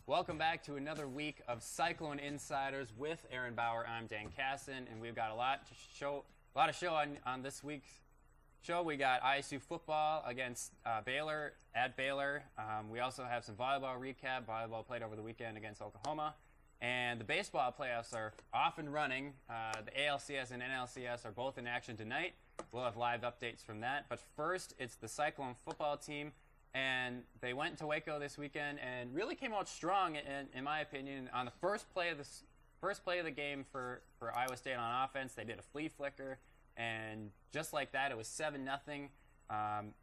Welcome back to another week of Cyclone InCYders with Aaron Bauer. I'm Dan Kassan, and we've got a lot of show on this week's show. We got ISU football against Baylor at Baylor. We also have some volleyball recap. Volleyball played over the weekend against Oklahoma. And the baseball playoffs are off and running. The ALCS and NLCS are both in action tonight. We'll have live updates from that. But first, it's the Cyclone football team. And they went to Waco this weekend and really came out strong, in my opinion. On the first play of the game for Iowa State on offense, they did a flea flicker. And just like that, it was 7-0.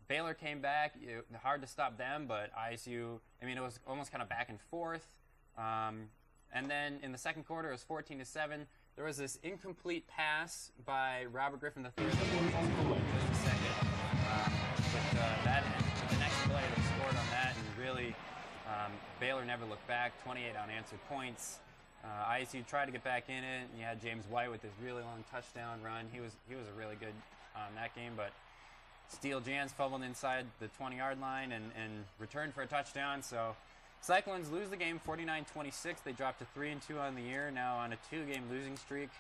Baylor came back. Hard to stop them, but ISU, it was almost kind of back and forth. And then in the second quarter, it was 14-7. There was this incomplete pass by Robert Griffin III. But the next play, they scored on that, and really, Baylor never looked back. 28 unanswered points. ISU tried to get back in it, and you had James White with this really long touchdown run. He was a really good that game, but Steele Jans fumbled inside the 20-yard line and returned for a touchdown. So Cyclones lose the game 49-26. They dropped to 3-2 on the year, now on a 2-game losing streak.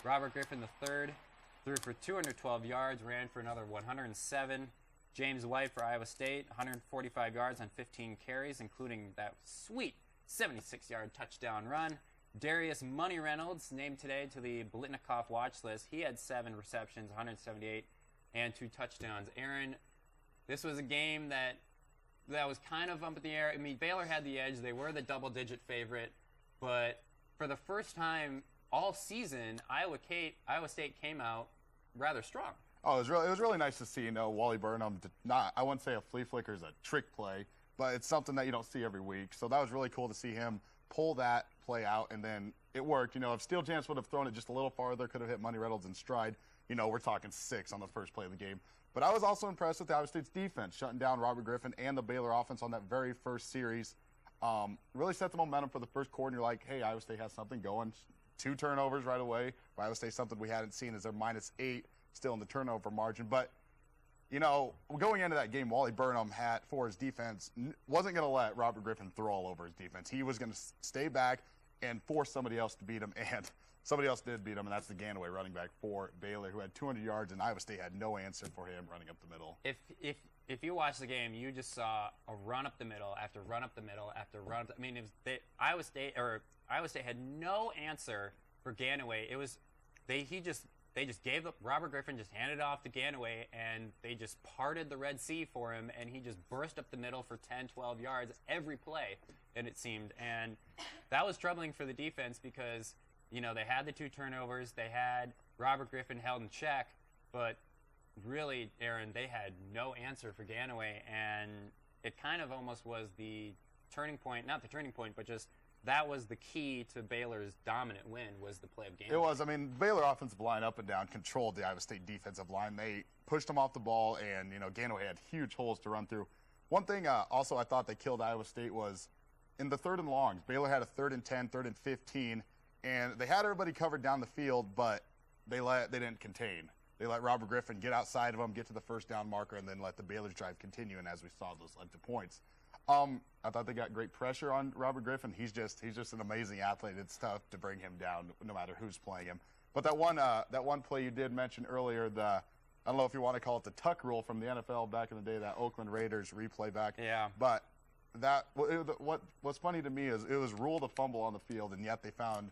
Robert Griffin III threw for 212 yards, ran for another 107. James White for Iowa State, 145 yards on 15 carries, including that sweet 76-yard touchdown run. Darius Money Reynolds, named today to the Blitnikoff watch list. He had 7 receptions, 178, and 2 touchdowns. Aaron, this was a game that was kind of up in the air. Baylor had the edge. They were the double-digit favorite. But for the first time all season, Iowa State came out rather strong. Oh, it was really nice to see, Wally Burnham I wouldn't say a flea flicker is a trick play, but it's something that you don't see every week. So that was really cool to see him pull that play out, and then it worked. If Steele Jans would have thrown it just a little farther, could have hit Money Reynolds in stride. We're talking 6 on the first play of the game. But I was also impressed with the Iowa State's defense, shutting down Robert Griffin and the Baylor offense on that very first series. Really set the momentum for the first quarter, and you're like, hey, Iowa State has something going. 2 turnovers right away. For Iowa State, something we hadn't seen is they're -8 still in the turnover margin. But, going into that game, Wally Burnham for his defense, wasn't going to let Robert Griffin throw all over his defense. He was going to stay back and force somebody else to beat him, and somebody else did beat him, and that's the Ganaway running back for Baylor, who had 200 yards, and Iowa State had no answer for him running up the middle. If you watch the game, you just saw a run up the middle after run up the middle after run up Iowa State had no answer for Ganaway. They just gave up. Robert Griffin just handed it off to Ganaway, and they just parted the Red Sea for him, and he just burst up the middle for 10, 12 yards every play, and it seemed. And that was troubling for the defense because, they had the 2 turnovers. They had Robert Griffin held in check, but really, Aaron, they had no answer for Ganaway, and it kind of almost was the turning point, not the turning point, but just that was the key to Baylor's dominant win, was the play of Ganaway. It was. Baylor offensive line up and down controlled the Iowa State defensive line. They pushed them off the ball, and, Ganaway had huge holes to run through. One thing also I thought that killed Iowa State was in the 3rd and longs. Baylor had a 3rd and 10, 3rd and 15, and they had everybody covered down the field, but they didn't contain. They let Robert Griffin get outside of them, get to the first down marker, and then let the Baylor drive continue, and as we saw, those led to points. I thought they got great pressure on Robert Griffin. He's just an amazing athlete. It's tough to bring him down no matter who's playing him. But that one play you did mention earlier, I don't know if you want to call it the tuck rule from the NFL back in the day, that Oakland Raiders replay back. Yeah. But what's funny to me is it was ruled a fumble on the field, and yet they found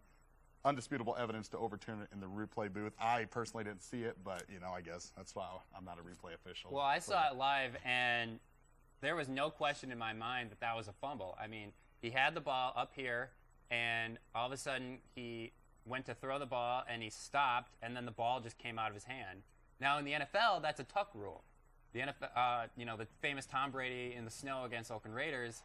undisputable evidence to overturn it in the replay booth. I personally didn't see it, but, I guess that's why I'm not a replay official. Well, I saw it live, and there was no question in my mind that was a fumble. He had the ball up here, and all of a sudden he went to throw the ball, and he stopped, and then the ball just came out of his hand. Now, in the NFL, that's a tuck rule. The NFL, the famous Tom Brady in the snow against Oakland Raiders,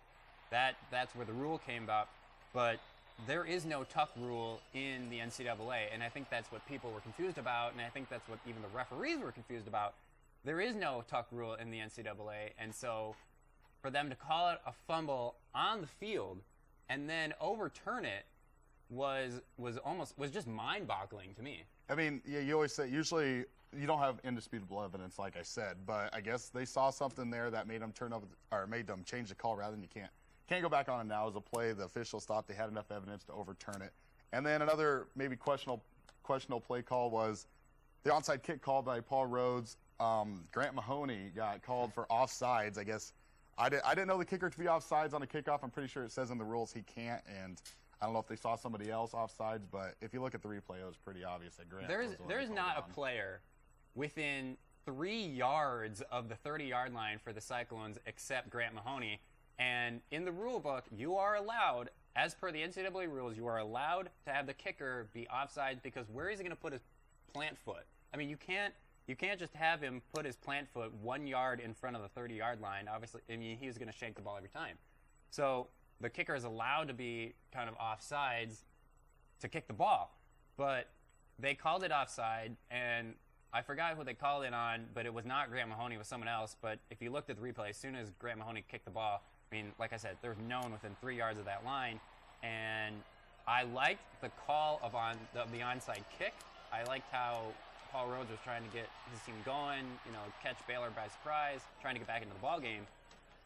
that's where the rule came about. But there is no tuck rule in the NCAA, and I think that's what people were confused about, and I think that's what even the referees were confused about. There is no tuck rule in the NCAA, and so for them to call it a fumble on the field and then overturn it was just mind-boggling to me. You always say usually you don't have indisputable evidence, like I said, but I guess they saw something there that made them change the call rather than you Can't go back on it now as a play. The officials thought they had enough evidence to overturn it. And then another maybe questionable play call was the onside kick called by Paul Rhodes. Grant Mahoney got called for offsides. I guess I didn't know the kicker to be offsides on a kickoff. I'm pretty sure it says in the rules he can't, and I don't know if they saw somebody else offsides, but if you look at the replay, it was pretty obvious that Grant There's not a player within 3 yards of the 30-yard line for the Cyclones except Grant Mahoney. And in the rule book, you are allowed, as per the NCAA rules, you are allowed to have the kicker be offside because where is he going to put his plant foot? I mean, you can't just have him put his plant foot 1 yard in front of the 30-yard line. Obviously, I mean, he was going to shank the ball every time. So the kicker is allowed to be kind of offsides to kick the ball. But they called it offside, and I forgot who they called it on, but it was not Grant Mahoney, it was someone else. But if you looked at the replay, as soon as Grant Mahoney kicked the ball, I mean, like I said, there's no one within 3 yards of that line. And I liked the call of the onside kick. I liked how Paul Rhodes was trying to get his team going, catch Baylor by surprise, trying to get back into the ball game.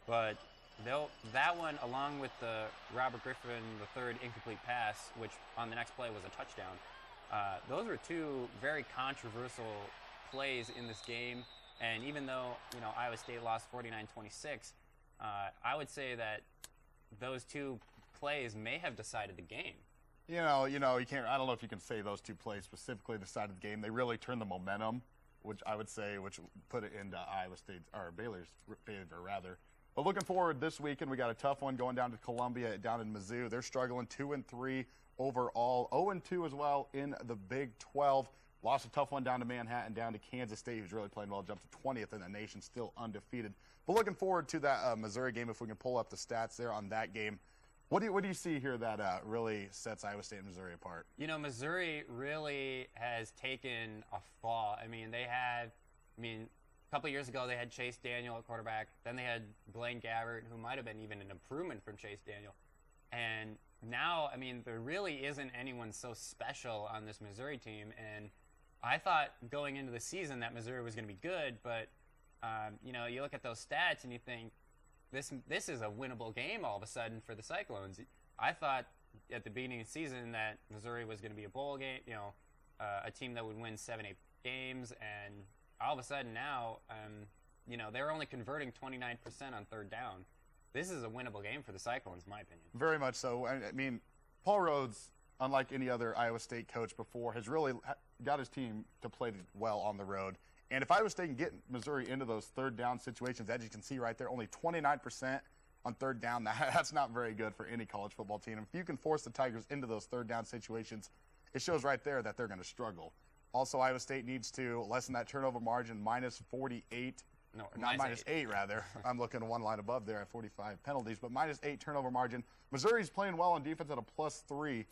But that one, along with the Robert Griffin III incomplete pass, which on the next play was a touchdown, those were two very controversial plays in this game. And even though Iowa State lost 49-26, I would say that those two plays may have decided the game. You can't. I don't know if you can say those two plays specifically decided the game. They really turned the momentum, which I would say, which put it into Iowa State's or Baylor's favor rather. But looking forward this weekend, we got a tough one going down to Columbia, down in Mizzou. They're struggling 2-3 overall, 0-2 as well in the Big 12. Lost a tough one down to Manhattan, down to Kansas State, who's really playing well, jumped to 20th in the nation, still undefeated. But looking forward to that Missouri game, if we can pull up the stats there on that game. What do you see here that really sets Iowa State and Missouri apart? Missouri really has taken a fall. I mean, a couple of years ago they had Chase Daniel at quarterback. Then they had Blaine Gabbert, who might have been even an improvement from Chase Daniel. And now, there really isn't anyone so special on this Missouri team. And I thought going into the season that Missouri was going to be good, but you look at those stats and you think, this is a winnable game all of a sudden for the Cyclones. I thought at the beginning of the season that Missouri was going to be a bowl game, a team that would win 7-8 games, and all of a sudden now, they're only converting 29% on third down. This is a winnable game for the Cyclones, in my opinion. Very much so. Paul Rhodes, unlike any other Iowa State coach before, has really got his team to play well on the road. And if Iowa State can get Missouri into those third down situations, as you can see right there, only 29% on third down, that's not very good for any college football team. If you can force the Tigers into those third down situations, it shows right there that they're going to struggle. Also, Iowa State needs to lessen that turnover margin, minus 48. No, not minus 8, rather. I'm looking one line above there at 45 penalties, but minus 8 turnover margin. Missouri's playing well on defense at a +3,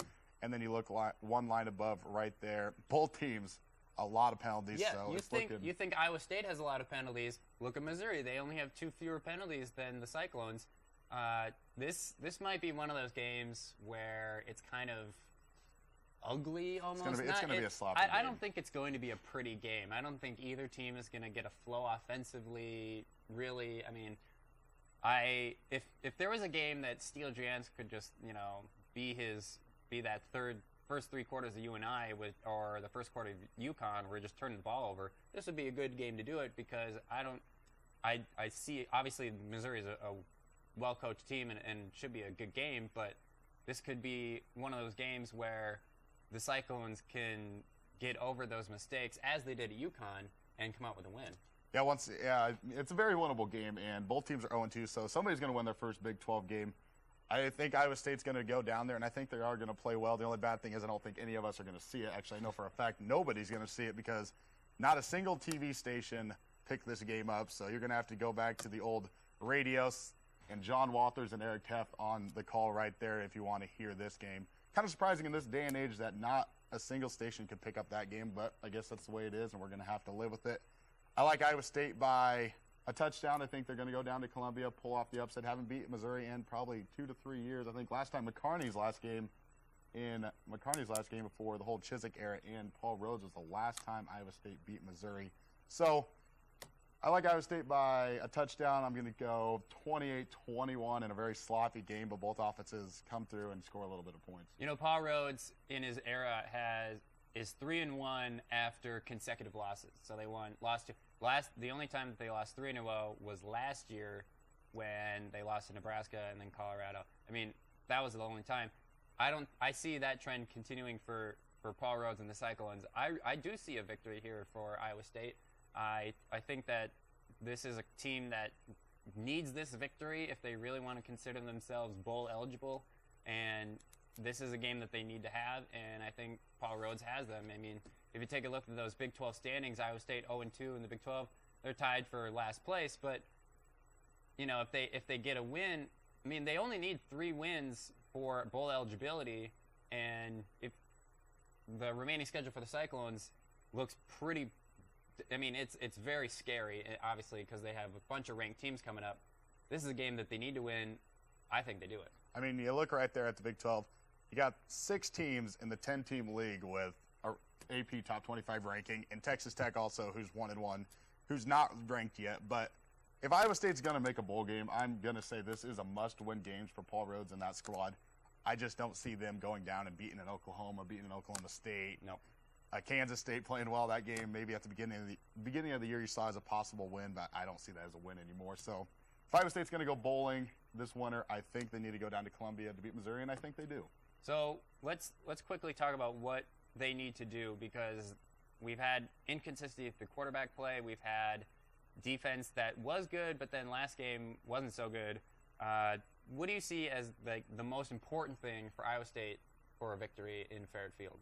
and then you look one line above right there. Both teams, a lot of penalties. Yeah, so you think Iowa State has a lot of penalties. Look at Missouri. They only have 2 fewer penalties than the Cyclones. This might be one of those games where it's kind of ugly almost. It's going to be a sloppy game. I don't think it's going to be a pretty game. I don't think either team is going to get a flow offensively, really. If there was a game that Steele Jans could just, be that first 3 quarters of UNI or the first quarter of UConn where we're just turning the ball over, this would be a good game to do it because I see, obviously Missouri is a well-coached team and should be a good game, but this could be one of those games where the Cyclones can get over those mistakes as they did at UConn and come out with a win. Yeah, it's a very winnable game, and both teams are 0-2, so somebody's going to win their first Big 12 game. I think Iowa State's going to go down there, and I think they are going to play well. The only bad thing is I don't think any of us are going to see it. Actually, I know for a fact nobody's going to see it because not a single TV station picked this game up, so you're going to have to go back to the old radios, and John Walters and Eric Teff on the call right there if you want to hear this game. Kind of surprising in this day and age that not a single station could pick up that game, but I guess that's the way it is, and we're going to have to live with it. I like Iowa State by a touchdown. I think they're going to go down to Columbia, pull off the upset. Haven't beat Missouri in probably 2 to 3 years. I think last time McCarney's last game before the whole Chiswick era and Paul Rhodes was the last time Iowa State beat Missouri. So I like Iowa State by a touchdown. I'm going to go 28-21 in a very sloppy game, but both offenses come through and score a little bit of points. You know, Paul Rhodes in his era is 3-1 after consecutive losses. So they the only time that they lost 3 in a row was last year when they lost to Nebraska and then Colorado. I mean, that was the only time. I see that trend continuing for Paul Rhodes and the Cyclones. I do see a victory here for Iowa State. I think that this is a team that needs this victory if they really want to consider themselves bowl eligible, and this is a game that they need to have, and I think Paul Rhodes has them. I mean, if you take a look at those Big 12 standings, Iowa State 0-2 in the Big 12, they're tied for last place, but you know, if they get a win, I mean, they only need 3 wins for bowl eligibility, and if the remaining schedule for the Cyclones looks pretty, I mean, it's very scary, obviously, because they have a bunch of ranked teams coming up. This is a game that they need to win. I think they do it. I mean, you look right there at the Big 12. You got 6 teams in the 10-team league with a AP top 25 ranking, and Texas Tech also, who's 1-1, who's not ranked yet. But if Iowa State's going to make a bowl game, I'm going to say this is a must-win game for Paul Rhodes and that squad. I just don't see them going down and beating an Oklahoma State. Nope. Kansas State playing well that game. Maybe at the beginning of the year you saw as a possible win, but I don't see that as a win anymore. So if Iowa State's going to go bowling this winter, I think they need to go down to Columbia to beat Missouri, and I think they do. So let's quickly talk about what they need to do, because we've had inconsistency at the quarterback play. We've had defense that was good, but then last game wasn't so good. What do you see as the most important thing for Iowa State for a victory in Farrett Field?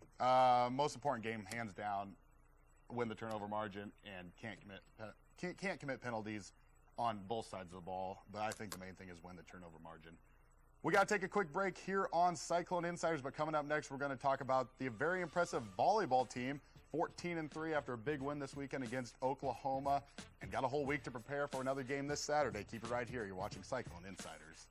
Most important game, hands down, win the turnover margin and can't commit penalties on both sides of the ball. But I think the main thing is win the turnover margin. We got to take a quick break here on Cyclone Insiders, but coming up next, we're going to talk about the very impressive volleyball team, 14-3 after a big win this weekend against Oklahoma, and got a whole week to prepare for another game this Saturday. Keep it right here. You're watching Cyclone Insiders.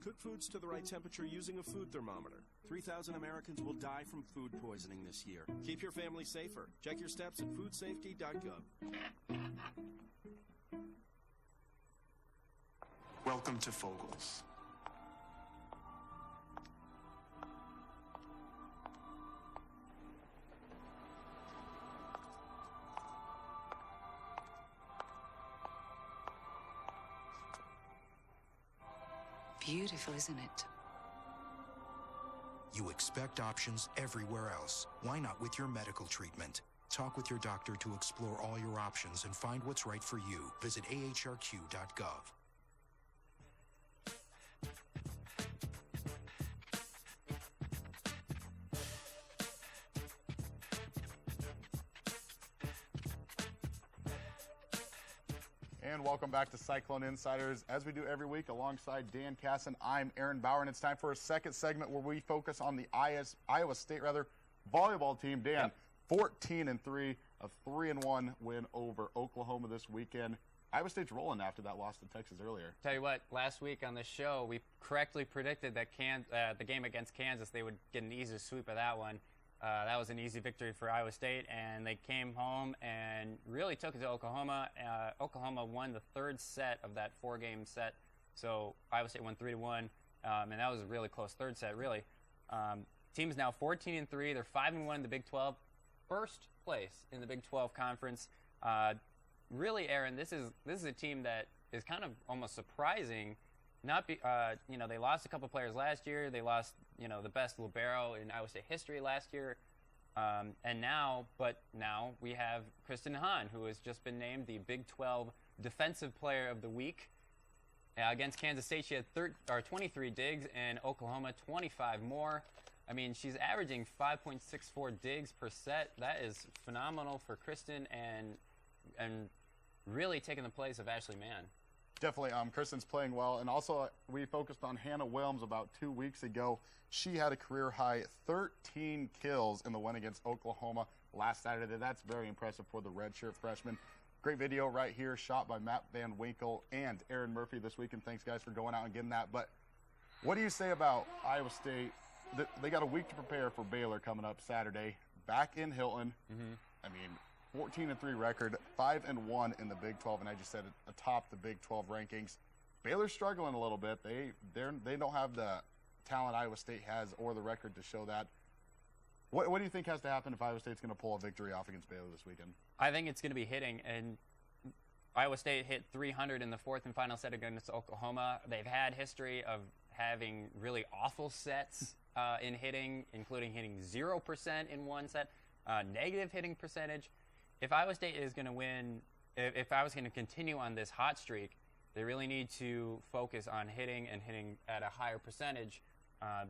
Cook foods to the right temperature using a food thermometer. 3,000 Americans will die from food poisoning this year. Keep your family safer. Check your steps at foodsafety.gov. Welcome to Fogel's. Beautiful, isn't it? You expect options everywhere else. Why not with your medical treatment? Talk with your doctor to explore all your options and find what's right for you. Visit ahrq.gov. And welcome back to Cyclone Insiders. As we do every week alongside Dan Kassan, I'm Aaron Bauer, and it's time for a second segment where we focus on the Iowa State volleyball team. Dan, 14-3, a 3-1 win over Oklahoma this weekend. Iowa State's rolling after that loss to Texas earlier. Tell you what, last week on the show, we correctly predicted that the game against Kansas, they would get an easy sweep of that one. That was an easy victory for Iowa State, and they came home and really took it to Oklahoma. Oklahoma won the 3rd set of that 4-game set, so Iowa State won 3-1, and that was a really close 3rd set, really. Team's now 14-3. They're 5-1 in the Big 12, 1st place in the Big 12 conference. Really, Aaron, this is a team that is kind of almost surprising. They lost a couple players last year. They lost, the best libero in Iowa State history last year. Now we have Kristen Hahn, who has just been named the Big 12 Defensive Player of the Week. Against Kansas State, she had 23 digs, and Oklahoma 25 more. I mean, she's averaging 5.64 digs per set. That is phenomenal for Kristen, and and really taking the place of Ashley Mann. Definitely, Kristen's playing well, and also we focused on Hannah Williams about 2 weeks ago. She had a career-high 13 kills in the win against Oklahoma last Saturday. That's very impressive for the redshirt freshman. Great video right here, shot by Matt Van Winkle and Aaron Murphy this week, and thanks, guys, for going out and getting that. But what do you say about Iowa State? They got a week to prepare for Baylor coming up Saturday, back in Hilton. I mean, 14-3 record, 5-1 in the Big 12, and I just said it atop the Big 12 rankings. Baylor's struggling a little bit. They don't have the talent Iowa State has or the record to show that. What do you think has to happen if Iowa State's going to pull a victory off against Baylor this weekend? I think it's going to be hitting, and Iowa State hit 300 in the fourth and final set against Oklahoma. They've had history of having really awful sets in hitting, including hitting 0% in one set, negative hitting percentage. If Iowa State is going to win, if Iowa's going to continue on this hot streak, they really need to focus on hitting and hitting at a higher percentage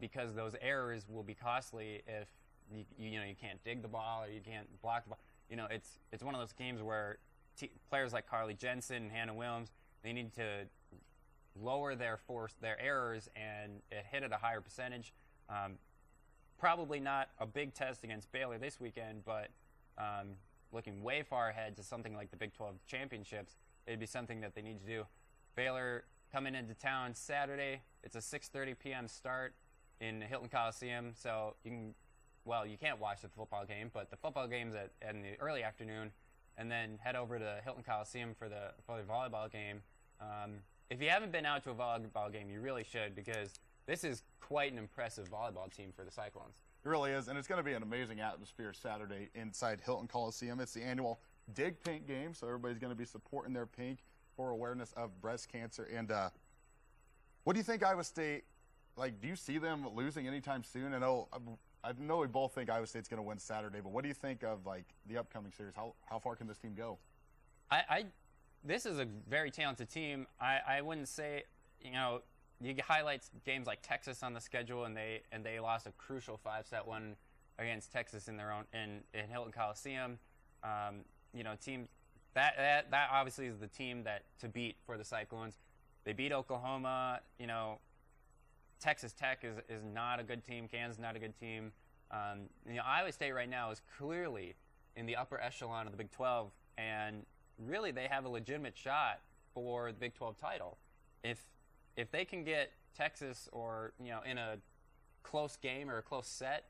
because those errors will be costly if you can't dig the ball or you can't block the ball. It's one of those games where players like Carly Jensen and Hannah Williams, they need to lower their errors and hit at a higher percentage. Probably not a big test against Baylor this weekend, but looking way far ahead to something like the Big 12 championships, it'd be something that they need to do. Baylor coming into town Saturday. It's a 6:30 p.m. start in Hilton Coliseum, so you can't watch the football game, but the football game's in the early afternoon, and then head over to Hilton Coliseum for the volleyball game. If you haven't been out to a volleyball game, you really should, because this is quite an impressive volleyball team for the Cyclones. It really is, and it's going to be an amazing atmosphere Saturday inside Hilton Coliseum. It's the annual Dig Pink game, so everybody's going to be supporting their pink for awareness of breast cancer. And what do you think Iowa State, do you see them losing anytime soon? I know we both think Iowa State's going to win Saturday, but what do you think of, the upcoming series? How far can this team go? This is a very talented team. I wouldn't say, you highlight games like Texas on the schedule, and they lost a crucial 5-set one against Texas in Hilton Coliseum. Teams that obviously is the team to beat for the Cyclones. They beat Oklahoma. Texas Tech is not a good team. Kansas is not a good team. Iowa State right now is clearly in the upper echelon of the Big 12, and really they have a legitimate shot for the Big 12 title. If they can get Texas or in a close game or a close set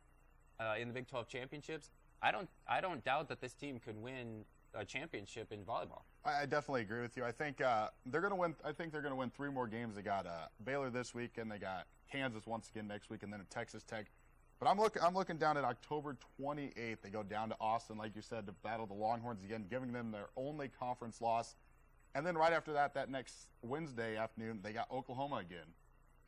in the Big 12 championships, I don't doubt that this team could win a championship in volleyball. I definitely agree with you. I think they're going to win. I think they're going to win 3 more games. They got Baylor this week, and they got Kansas once again next week, and then Texas Tech. But I'm looking down at October 28th. They go down to Austin, like you said, to battle the Longhorns again, giving them their only conference loss. And then right after that next Wednesday afternoon, they got Oklahoma again.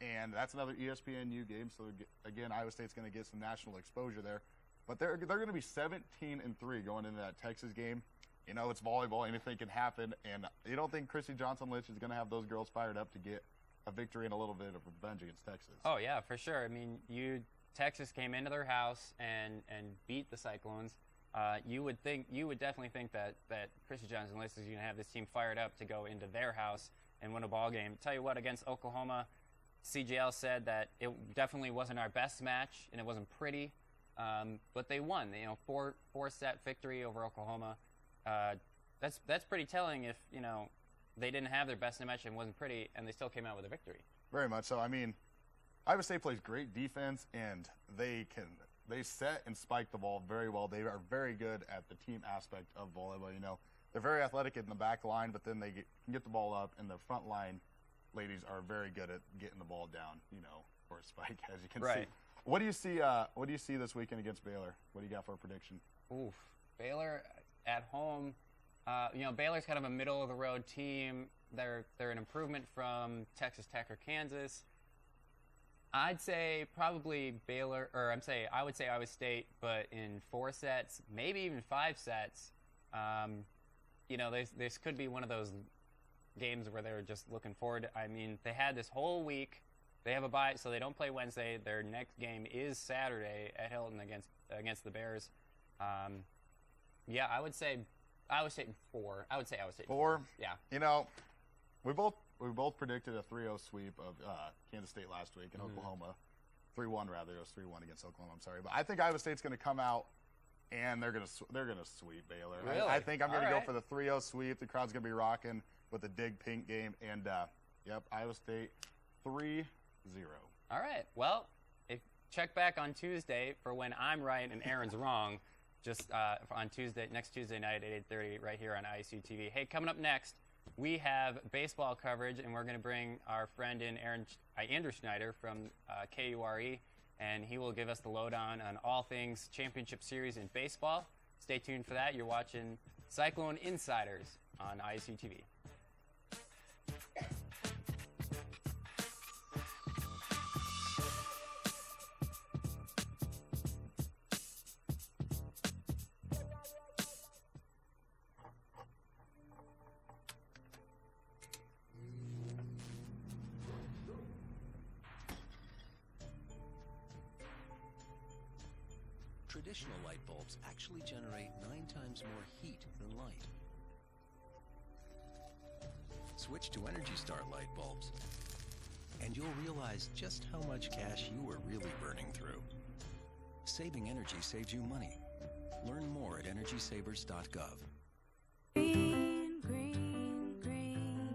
And that's another ESPNU game. So, again, Iowa State's going to get some national exposure there. But they're going to be 17-3 going into that Texas game. It's volleyball. Anything can happen. And you don't think Chrissy Johnson-Lynch is going to have those girls fired up to get a victory and a little bit of revenge against Texas? Oh, yeah, for sure. I mean, Texas came into their house and beat the Cyclones. You would definitely think that Chrissy Johnson-Lynch is going to have this team fired up to go into their house and win a ball game. Tell you what, against Oklahoma, CGL said that it definitely wasn't our best match and it wasn't pretty, but they won. 4-set victory over Oklahoma. That's pretty telling. If they didn't have their best match and wasn't pretty, and they still came out with a victory. Very much so. I mean, Iowa State plays great defense, and they set and spike the ball very well. They are very good at the team aspect of volleyball. They're very athletic in the back line, but then they can get the ball up, and the front line ladies are very good at getting the ball down, for a spike, as you can see. What do you see? What do you see this weekend against Baylor? What do you got for a prediction? Oof, Baylor at home. Baylor's kind of a middle of the road team. They're an improvement from Texas Tech or Kansas. I'd say probably I would say Iowa State, but in 4 sets, maybe even 5 sets. This could be one of those games where they're just looking forward. I mean, they had this whole week. They have a bye, so they don't play Wednesday. Their next game is Saturday at Hilton against the Bears. I would say Iowa State in 4. I would say Iowa State in 4. Yeah. You know, we both predicted a 3-0 sweep of Kansas State last week in Oklahoma. 3-1 rather. It was 3-1 against Oklahoma. I'm sorry, but I think Iowa State's going to come out and they're going to sweep Baylor. Really? I think I'm going to All go right. for the 3-0 sweep. The crowd's going to be rocking with the Dig Pink game, and yep, Iowa State 3-0. All right. Well, check back on Tuesday for when I'm right and Aaron's wrong. Just on next Tuesday night at 8:30, right here on ISU TV. Hey, coming up next, we have baseball coverage, and we're going to bring our friend in, Andrew Schneider from KURE, and he will give us the lowdown on all things championship series in baseball. Stay tuned for that. You're watching Cyclone InCYders on ISU TV. Traditional light bulbs actually generate 9 times more heat than light. Switch to Energy Star light bulbs, and you'll realize just how much cash you were really burning through. Saving energy saves you money. Learn more at EnergySavers.gov. Green, green, green.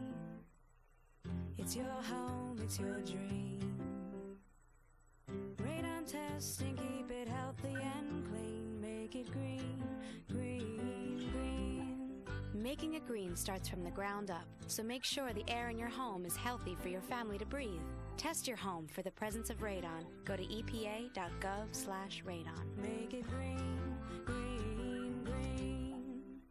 It's your home, it's your dream. Radon testing, keep it healthy and clean. Make it green, green, green. Making it green starts from the ground up, so make sure the air in your home is healthy for your family to breathe. Test your home for the presence of radon. Go to epa.gov/radon. Make it green, green, green.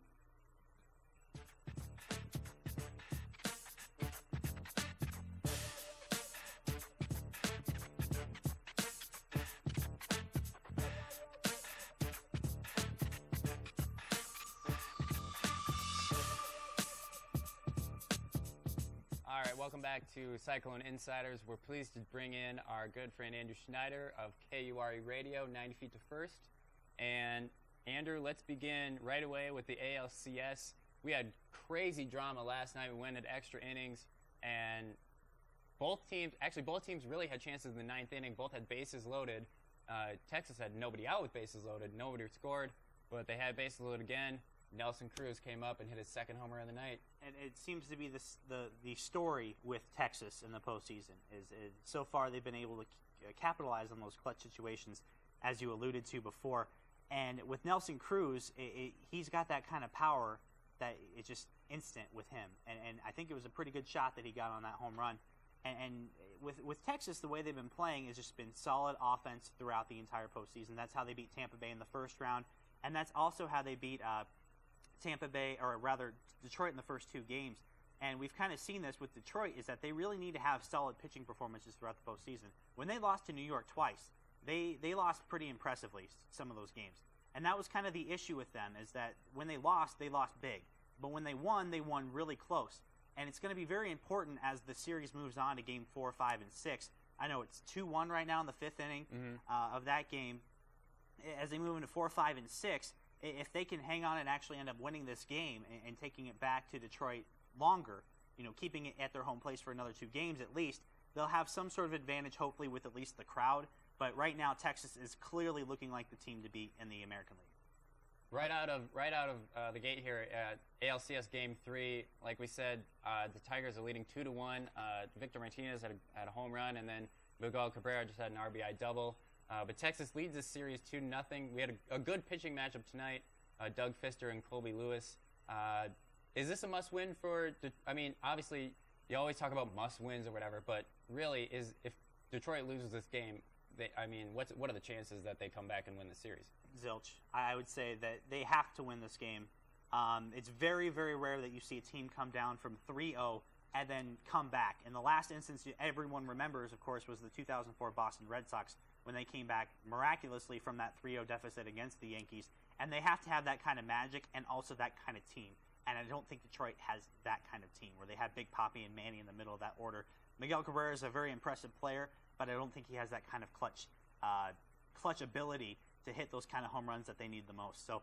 All right, welcome back to Cyclone InCYders. We're pleased to bring in our good friend Andrew Schneider of KURE Radio, 90 Feet to First. And Andrew, let's begin right away with the ALCS. We had crazy drama last night. We went into extra innings, and both teams really had chances in the 9th inning. Both had bases loaded. Texas had nobody out with bases loaded. Nobody scored, but they had bases loaded again. Nelson Cruz came up and hit his second homer of the night. And it seems to be the story with Texas in the postseason. So far they've been able to capitalize on those clutch situations, as you alluded to before. And with Nelson Cruz, he's got that kind of power that it's just instant with him. And I think it was a pretty good shot that he got on that home run. And with Texas, the way they've been playing has just been solid offense throughout the entire postseason. That's how they beat Tampa Bay in the first round, and that's also how they beat Tampa Bay, or rather Detroit, in the first 2 games. And we've kind of seen this with Detroit, is that they really need to have solid pitching performances throughout the postseason. When they lost to New York twice, they lost pretty impressively, some of those games. And that was kind of the issue with them, is that when they lost big. But when they won really close. And it's going to be very important as the series moves on to game 4, 5, and 6. I know it's 2-1 right now in the 5th inning of that game. As they move into 4, 5, and 6, if they can hang on and actually end up winning this game and taking it back to Detroit longer, keeping it at their home place for another 2 games at least, they'll have some sort of advantage, hopefully, with at least the crowd. But right now, Texas is clearly looking like the team to beat in the American League. Right out of the gate here at ALCS Game 3, like we said, the Tigers are leading 2-1. Victor Martinez had a home run, and then Miguel Cabrera just had an RBI double. But Texas leads this series 2-0. We had a good pitching matchup tonight, Doug Fister and Colby Lewis. Is this a must-win for obviously, you always talk about must-wins or whatever, but really, if Detroit loses this game, what are the chances that they come back and win the series? Zilch. I would say that they have to win this game. It's very, very rare that you see a team come down from 3-0 and then come back. And the last instance everyone remembers, of course, was the 2004 Boston Red Sox, when they came back miraculously from that 3-0 deficit against the Yankees. And they have to have that kind of magic and also that kind of team. And I don't think Detroit has that kind of team, where they have Big Papi and Manny in the middle of that order. Miguel Cabrera is a very impressive player, but I don't think he has that kind of clutch ability to hit those kind of home runs that they need the most. So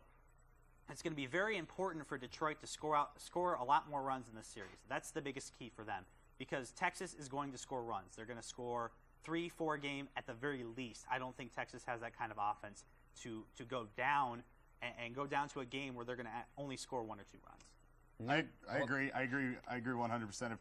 it's going to be very important for Detroit to score a lot more runs in this series. That's the biggest key for them, because Texas is going to score runs. They're going to score 3-4 a game at the very least. I don't think Texas has that kind of offense to go down and go down to a game where they're going to only score 1 or 2 runs. I agree 100%. If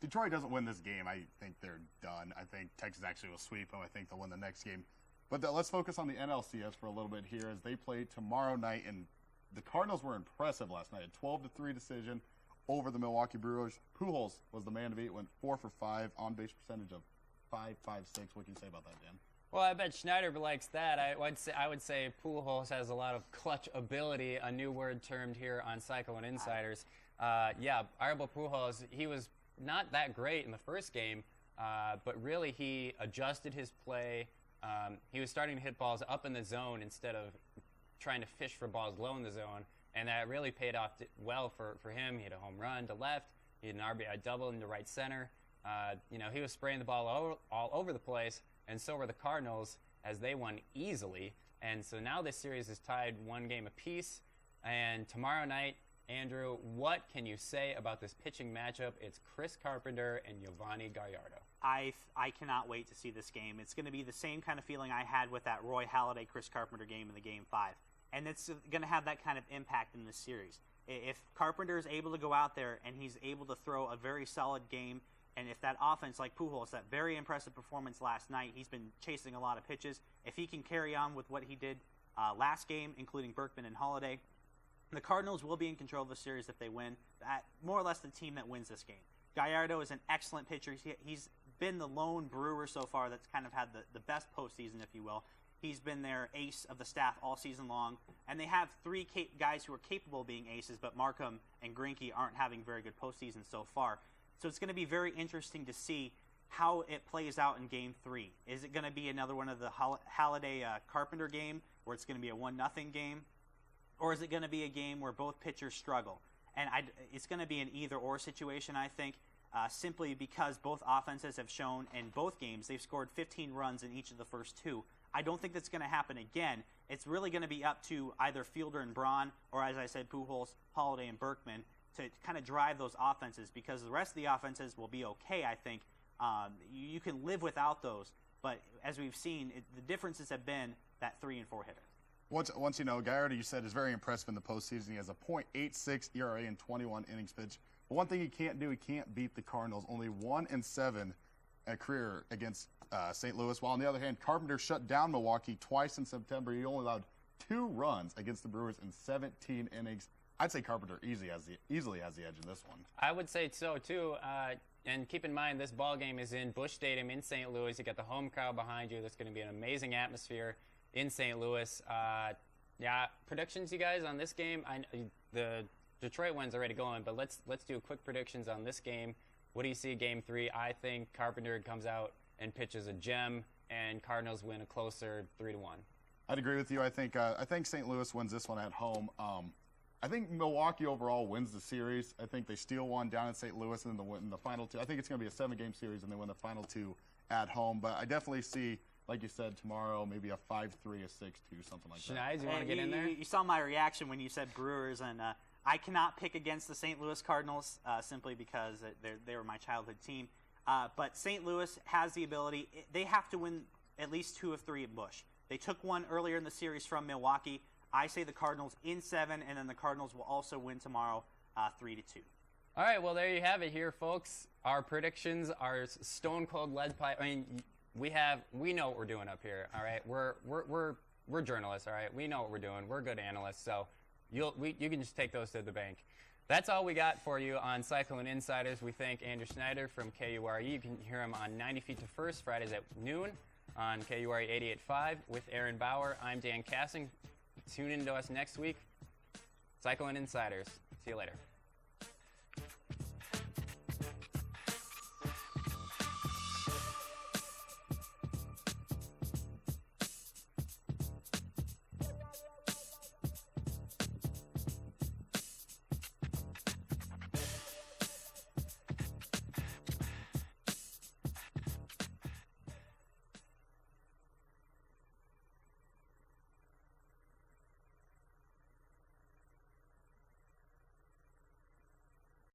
Detroit doesn't win this game, I think they're done. I think Texas actually will sweep them. I think they'll win the next game. But let's focus on the NLCS for a little bit here, as they play tomorrow night. And the Cardinals were impressive last night. A 12-3 decision over the Milwaukee Brewers. Pujols was the man of 8, went 4 for 5, on-base percentage of .556. What can you say about that, Dan? Well, I bet Schneider likes that. I would say Pujols has a lot of clutch ability, a new word termed here on Cyclone and InCYders. Yeah, Albert Pujols, he was not that great in the first game, but really he adjusted his play. He was starting to hit balls up in the zone instead of trying to fish for balls low in the zone, and that really paid off well for him. He had a home run to left. He had an RBI double into right center. He was spraying the ball all over the place, and so were the Cardinals, as they won easily. And so now this series is tied 1 game apiece. And tomorrow night, Andrew, what can you say about this pitching matchup? It's Chris Carpenter and Yovani Gallardo. I cannot wait to see this game. It's going to be the same kind of feeling I had with that Roy Halladay-Chris Carpenter game in the Game 5. And it's going to have that kind of impact in this series. If Carpenter is able to go out there and he's able to throw a very solid game, and if that offense, like Pujols, that very impressive performance last night, he's been chasing a lot of pitches. If he can carry on with what he did last game, including Berkman and Halladay, the Cardinals will be in control of the series if they win. More or less the team that wins this game. Gallardo is an excellent pitcher. He's been the lone Brewer so far that's kind of had the best postseason, if you will. He's been their ace of the staff all season long. And they have 3 guys who are capable of being aces, but Markham and Greinke aren't having very good postseasons so far. So it's going to be very interesting to see how it plays out in Game 3. Is it going to be another one of the Halladay-Carpenter game where it's going to be a 1-0 game? Or is it going to be a game where both pitchers struggle? And it's going to be an either-or situation, I think, simply because both offenses have shown in both games they've scored 15 runs in each of the first 2. I don't think that's going to happen again. It's really going to be up to either Fielder and Braun, or as I said, Pujols, Halladay, and Berkman, to kind of drive those offenses, because the rest of the offenses will be okay, I think. You can live without those, but as we've seen, the differences have been that 3 and 4 hitter. Once Gallardo, you said, is very impressive in the postseason. He has a .86 ERA in 21 innings pitched. But one thing he can't do, he can't beat the Cardinals. Only 1-7 at career against St. Louis. While on the other hand, Carpenter shut down Milwaukee twice in September. He only allowed 2 runs against the Brewers in 17 innings. I'd say Carpenter easily has the edge in this one. I would say so too. And keep in mind, this ball game is in Busch Stadium in St. Louis. You got the home crowd behind you. There's going to be an amazing atmosphere in St. Louis. Yeah, predictions, you guys, on this game. The Detroit one's already going, but let's do quick predictions on this game. What do you see Game 3? I think Carpenter comes out and pitches a gem, and Cardinals win a closer 3-1. I'd agree with you. I think St. Louis wins this one at home. I think Milwaukee overall wins the series. I think they steal one down in St. Louis and then win the final 2. I think it's going to be a 7-game series, and they win the final 2 at home. But I definitely see, like you said, tomorrow maybe a 5-3, a 6-2, something like that. Schneider, you want to get in there? You saw my reaction when you said Brewers, and I cannot pick against the St. Louis Cardinals simply because they were my childhood team. But St. Louis has the ability. They have to win at least 2 of 3 at Busch. They took one earlier in the series from Milwaukee. I say the Cardinals in 7, and then the Cardinals will also win tomorrow 3-2. All right, well, there you have it here, folks. Our predictions are stone cold lead pipe. I mean, we know what we're doing up here, all right? We're journalists, all right? We know what we're doing. We're good analysts, so you can just take those to the bank. That's all we got for you on Cyclone InCYders. We thank Andrew Schneider from KURE. You can hear him on 90 Feet to First, Fridays at noon on KURE 88.5 with Aaron Bauer. I'm Dan Kassan. Tune in to us next week. Cyclone InCYders. See you later.